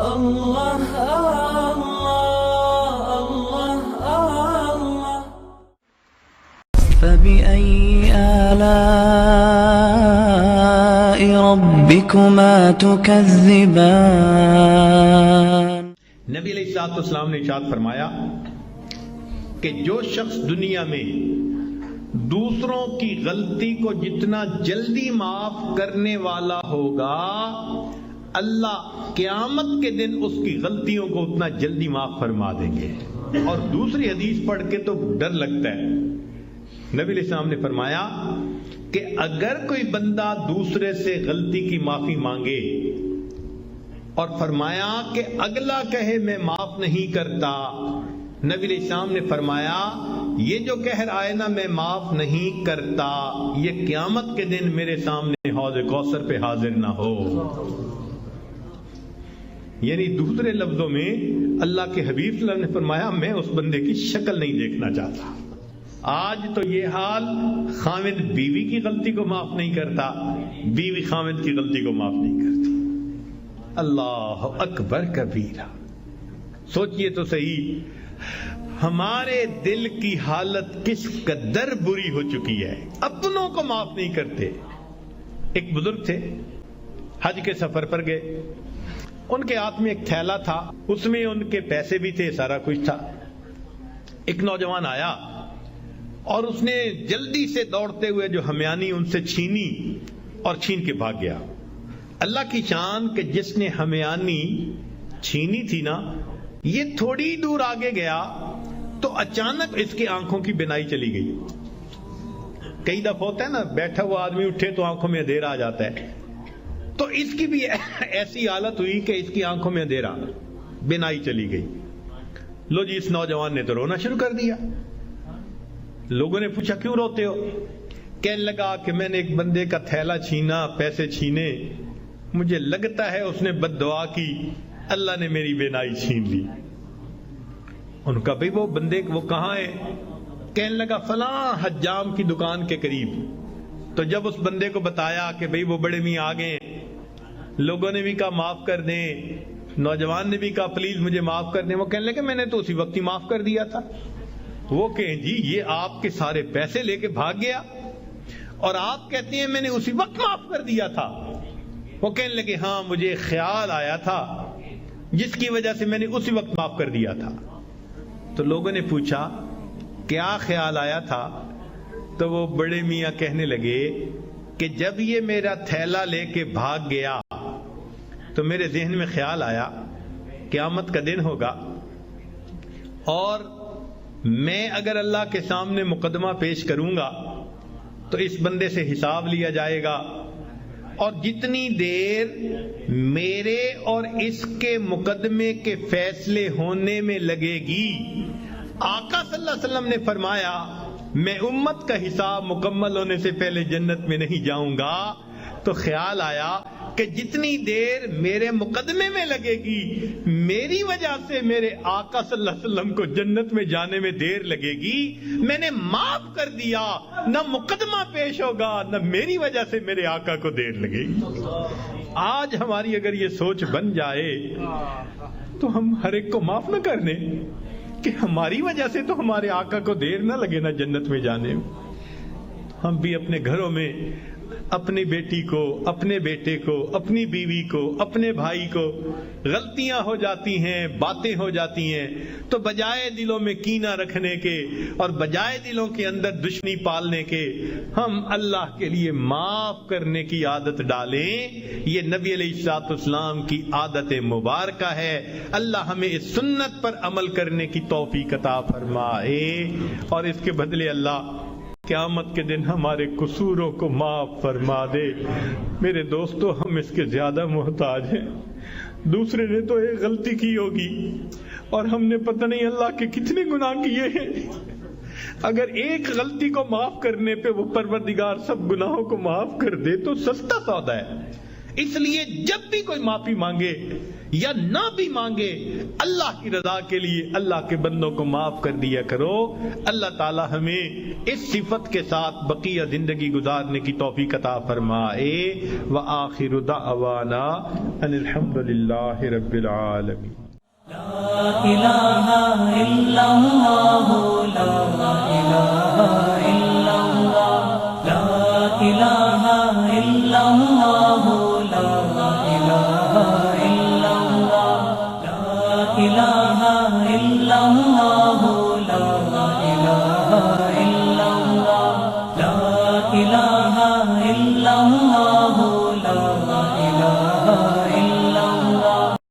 اللہ اللہ اللہ اللہ فبأي آلاء ربكما تكذبان۔ نبی علیہ الصلوۃ والسلام نے ارشاد فرمایا کہ جو شخص دنیا میں دوسروں کی غلطی کو جتنا جلدی معاف کرنے والا ہوگا، اللہ قیامت کے دن اس کی غلطیوں کو اتنا جلدی معاف فرما دیں گے۔ اور دوسری حدیث پڑھ کے تو ڈر لگتا ہے۔ نبی علیہ السلام نے فرمایا کہ اگر کوئی بندہ دوسرے سے غلطی کی معافی مانگے اور فرمایا کہ اگلا کہے میں معاف نہیں کرتا، نبی علیہ السلام نے فرمایا یہ جو کہہ رہا ہے نا میں معاف نہیں کرتا، یہ قیامت کے دن میرے سامنے حوض کوثر پہ حاضر نہ ہو۔ یعنی دوسرے لفظوں میں اللہ کے حبیب صلی اللہ علیہ وسلم نے فرمایا میں اس بندے کی شکل نہیں دیکھنا چاہتا۔ آج تو یہ حال، خاوند بیوی کی غلطی کو معاف نہیں کرتا، بیوی خاوند کی غلطی کو معاف نہیں کرتی۔ اللہ اکبر کبیرہ۔ سوچئے تو صحیح ہمارے دل کی حالت کس قدر بری ہو چکی ہے، اپنوں کو معاف نہیں کرتے۔ ایک بزرگ تھے، حج کے سفر پر گئے، ان کے ہاتھ میں ایک تھیلا تھا، اس میں ان کے پیسے بھی تھے، سارا کچھ تھا۔ ایک نوجوان آیا اور اس نے جلدی سے دوڑتے ہوئے جو ہمیانی ان سے چھینی اور چھین کے بھاگ گیا۔ اللہ کی شان کہ جس نے ہمیانی چھینی تھی نا، یہ تھوڑی دور آگے گیا تو اچانک اس کی آنکھوں کی بینائی چلی گئی۔ کئی دفعہ ہوتا ہے نا بیٹھا ہوا آدمی اٹھے تو آنکھوں میں اندھیرا آ جاتا ہے، تو اس کی بھی ایسی حالت ہوئی کہ اس کی آنکھوں میں اندھیرا، بینائی چلی گئی۔ لو جی، اس نوجوان نے تو رونا شروع کر دیا۔ لوگوں نے پوچھا کیوں روتے ہو؟ کہنے لگا کہ میں نے ایک بندے کا تھیلا چھینا، پیسے چھینے، مجھے لگتا ہے اس نے بد دعا کی، اللہ نے میری بینائی چھین لی۔ ان کا بھئی وہ بندے وہ کہاں ہے؟ کہنے لگا فلاں حجام کی دکان کے قریب۔ تو جب اس بندے کو بتایا کہ بھئی وہ بڑے میاں آ گئے، لوگوں نے بھی کہا معاف کر دیں، نوجوان نے بھی کہا پلیز مجھے معاف کر دیں، وہ کہنے لگے میں نے تو اسی وقت ہی معاف کر دیا تھا۔ وہ کہیں جی یہ آپ کے سارے پیسے لے کے بھاگ گیا اور آپ کہتے ہیں میں نے اسی وقت معاف کر دیا تھا۔ وہ کہنے لگے ہاں مجھے خیال آیا تھا جس کی وجہ سے میں نے اسی وقت معاف کر دیا تھا۔ تو لوگوں نے پوچھا کیا خیال آیا تھا؟ تو وہ بڑے میاں کہنے لگے کہ جب یہ میرا تھیلا لے کے بھاگ گیا تو میرے ذہن میں خیال آیا قیامت کا دن ہوگا اور میں اگر اللہ کے سامنے مقدمہ پیش کروں گا تو اس بندے سے حساب لیا جائے گا، اور جتنی دیر میرے اور اس کے مقدمے کے فیصلے ہونے میں لگے گی، آقا صلی اللہ علیہ وسلم نے فرمایا میں امت کا حساب مکمل ہونے سے پہلے جنت میں نہیں جاؤں گا۔ تو خیال آیا کہ جتنی دیر میرے مقدمے میں لگے گی، میری وجہ سے میرے آقا صلی اللہ علیہ وسلم کو جنت میں جانے میں دیر لگے گی، میں نے معاف کر دیا، نہ مقدمہ پیش ہوگا نہ میری وجہ سے میرے آقا کو دیر لگے گی۔ آج ہماری اگر یہ سوچ بن جائے تو ہم ہر ایک کو معاف نہ کر دیں کہ ہماری وجہ سے تو ہمارے آقا کو دیر نہ لگے نا جنت میں جانے میں۔ ہم بھی اپنے گھروں میں اپنی بیٹی کو، اپنے بیٹے کو، اپنی بیوی کو، اپنے بھائی کو غلطیاں ہو جاتی ہیں، باتیں ہو جاتی ہیں، تو بجائے دلوں میں کینہ رکھنے کے اور بجائے دلوں کے اندر دشمنی پالنے کے، ہم اللہ کے لیے معاف کرنے کی عادت ڈالیں۔ یہ نبی علیہ الصلوۃ والسلام کی عادت مبارکہ ہے۔ اللہ ہمیں اس سنت پر عمل کرنے کی توفیق عطا فرمائے، اور اس کے بدلے اللہ قیامت کے دن ہمارے قصوروں کو معاف فرما دے۔ میرے دوستو، ہم اس کے زیادہ محتاج ہیں۔ دوسرے نے تو ایک غلطی کی ہوگی اور ہم نے پتہ نہیں اللہ کے کتنے گناہ کیے ہیں۔ اگر ایک غلطی کو معاف کرنے پہ وہ پروردگار سب گناہوں کو معاف کر دے تو سستا سودا ہے۔ اس لیے جب بھی کوئی معافی مانگے یا نہ بھی مانگے اللہ کی رضا کے لیے اللہ کے بندوں کو معاف کر دیا کرو. اللہ تعالی ہمیں اس صفت کے ساتھ بقیہ زندگی گزارنے کی توفیق عطا فرمائے. وآخر دعوانا ان الحمد للہ رب العالمین. لا الہ الا اللہ لا الہ الا اللہ لا الہ الا اللہ لا الہ الا اللہ لا الہ الا اللہ لا الہ الا اللہ لا الہ